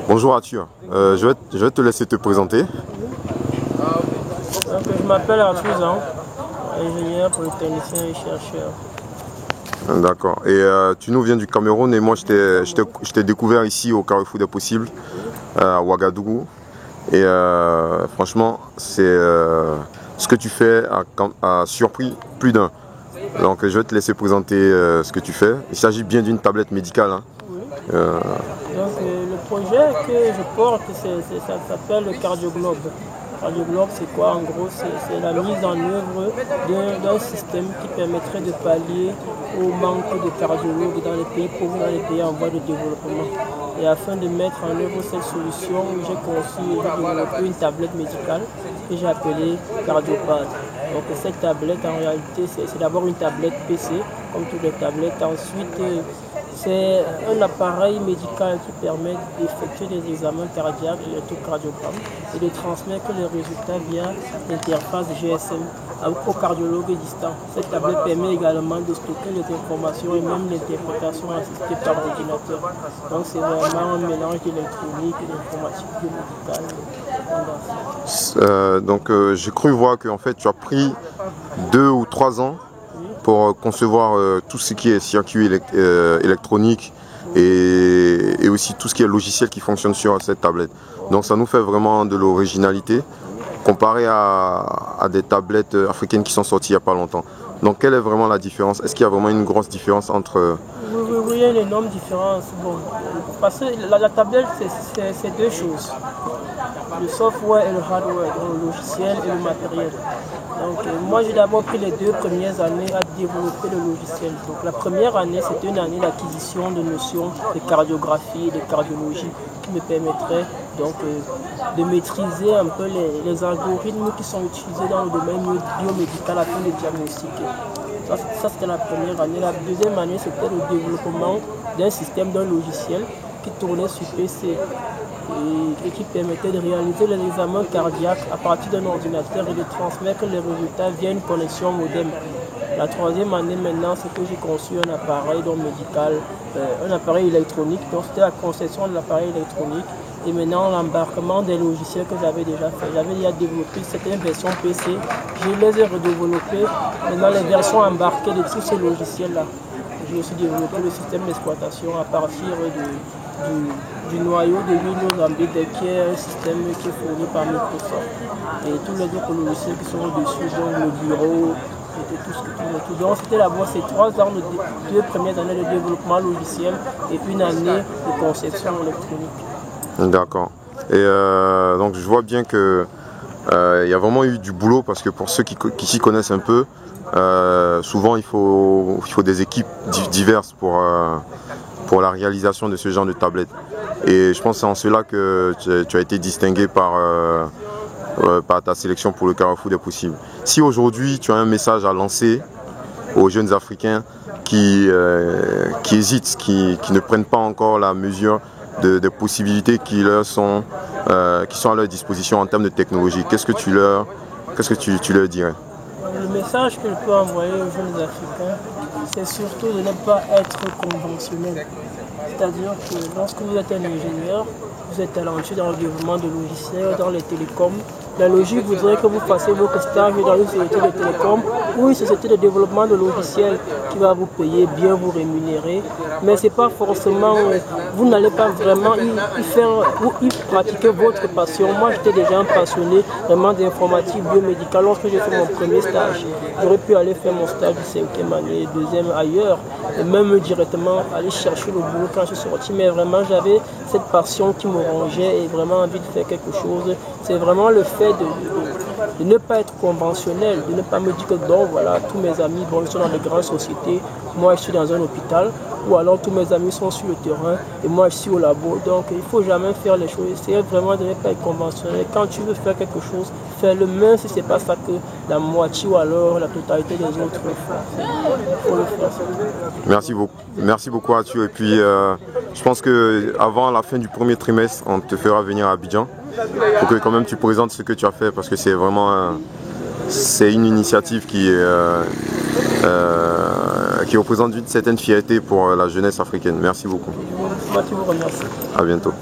Bonjour Arthur, je vais te laisser te présenter. Je m'appelle Arthur Zan, ingénieur polytechnicien et chercheur. D'accord. Et tu nous viens du Cameroun et moi je t'ai découvert ici au Carrefour des Possibles, à Ouagadougou. Et franchement, ce que tu fais a surpris plus d'un. Donc je vais te laisser présenter ce que tu fais. Il s'agit bien d'une tablette médicale. Hein. Oui. Le projet que je porte, ça s'appelle le Cardioglobe. Cardioglobe, c'est quoi en gros? C'est la mise en œuvre d'un système qui permettrait de pallier au manque de cardiologues dans les pays pauvres, dans les pays en voie de développement. Et afin de mettre en œuvre cette solution, j'ai conçu et développé une tablette médicale que j'ai appelée Cardiopad. Donc cette tablette en réalité c'est d'abord une tablette PC, comme toutes les tablettes. Ensuite c'est un appareil médical qui permet d'effectuer des examens cardiaques, l'électrocardiogramme, et de transmettre les résultats via l'interface GSM aux cardiologues distants. Cette tablette permet également de stocker les informations et même l'interprétation assistée par ordinateur. Donc c'est vraiment un mélange d'électronique et d'informatique biomédicale. J'ai cru voir que en fait, tu as pris 2 ou 3 ans pour concevoir tout ce qui est circuit électronique et aussi tout ce qui est logiciel qui fonctionne sur cette tablette. Donc ça nous fait vraiment de l'originalité comparé à des tablettes africaines qui sont sorties il n'y a pas longtemps. Donc quelle est vraiment la différence? Est-ce qu'il y a vraiment une grosse différence entre... Oui, il y a une énorme différence. Bon, parce que la tablette, c'est deux choses. Le software et le hardware, donc le logiciel et le matériel. Donc, moi, j'ai d'abord pris les 2 premières années à développer le logiciel. Donc, la première année, c'était une année d'acquisition de notions de cardiographie et de cardiologie qui me permettrait donc de maîtriser un peu les algorithmes qui sont utilisés dans le domaine biomédical afin de diagnostiquer. Ça c'était la première année. La deuxième année, c'était le développement d'un système, d'un logiciel qui tournait sur PC et qui permettait de réaliser les examens cardiaques à partir d'un ordinateur et de transmettre les résultats via une connexion modem. La troisième année maintenant, c'est que j'ai conçu un appareil médical, un appareil électronique. Donc c'était la conception de l'appareil électronique et maintenant l'embarquement des logiciels que j'avais déjà fait. J'avais déjà développé certaines versions PC, je les ai redéveloppées. Maintenant les versions embarquées de tous ces logiciels-là. J'ai aussi développé le système d'exploitation à partir du noyau de Windows Embedded qui est un système qui est fourni par Microsoft. Et tous les autres logiciels qui sont au-dessus, donc le bureau, et tout ce que tout. Donc c'était d'abord ces 3 ans, 2 premières années de développement logiciel et une année de conception électronique. D'accord. Et donc je vois bien que il y a vraiment eu du boulot parce que pour ceux qui s'y connaissent un peu, souvent il faut des équipes diverses pour la réalisation de ce genre de tablette. Et je pense que c'est en cela que tu as été distingué par ta sélection pour le Carrefour des Possibles. Si aujourd'hui tu as un message à lancer aux jeunes Africains qui hésitent, qui ne prennent pas encore la mesure des possibilités qui sont à leur disposition en termes de technologie, qu'est-ce que tu leur dirais? Le message que je peux envoyer aux jeunes Africains, c'est surtout de ne pas être conventionnel. C'est-à-dire que lorsque vous êtes un ingénieur, vous êtes talentueux dans le développement de logiciels, dans les télécoms, la logique voudrait que vous fassiez votre stage dans une société de télécom ou une société de développement de logiciels qui va vous payer bien, vous rémunérer. Mais c'est pas forcément, vous n'allez pas vraiment y pratiquer votre passion. Moi, j'étais déjà un passionné vraiment d'informatique biomédicale. Lorsque j'ai fait mon premier stage, j'aurais pu aller faire mon stage de 5e année, 2e ailleurs, et même directement aller chercher le boulot quand je suis sorti. Mais vraiment, j'avais cette passion qui me rongeait et vraiment envie de faire quelque chose. C'est vraiment le fait de ne pas être conventionnel, de ne pas me dire que donc voilà, tous mes amis ils sont dans de grandes sociétés, moi je suis dans un hôpital, ou alors tous mes amis sont sur le terrain et moi je suis au labo. Donc il ne faut jamais faire les choses, essayer vraiment de ne pas être conventionnel. Quand tu veux faire quelque chose, fais-le, même si ce n'est pas ça que la moitié ou alors la totalité des autres font. Il faut le faire. Merci beaucoup Arthur. Et puis je pense qu'avant la fin du premier trimestre, on te fera venir à Abidjan pour que quand même tu présentes ce que tu as fait parce que c'est vraiment c'est une initiative qui qui représente une certaine fierté pour la jeunesse africaine. Merci beaucoup. Moi, je vous remercie. À bientôt.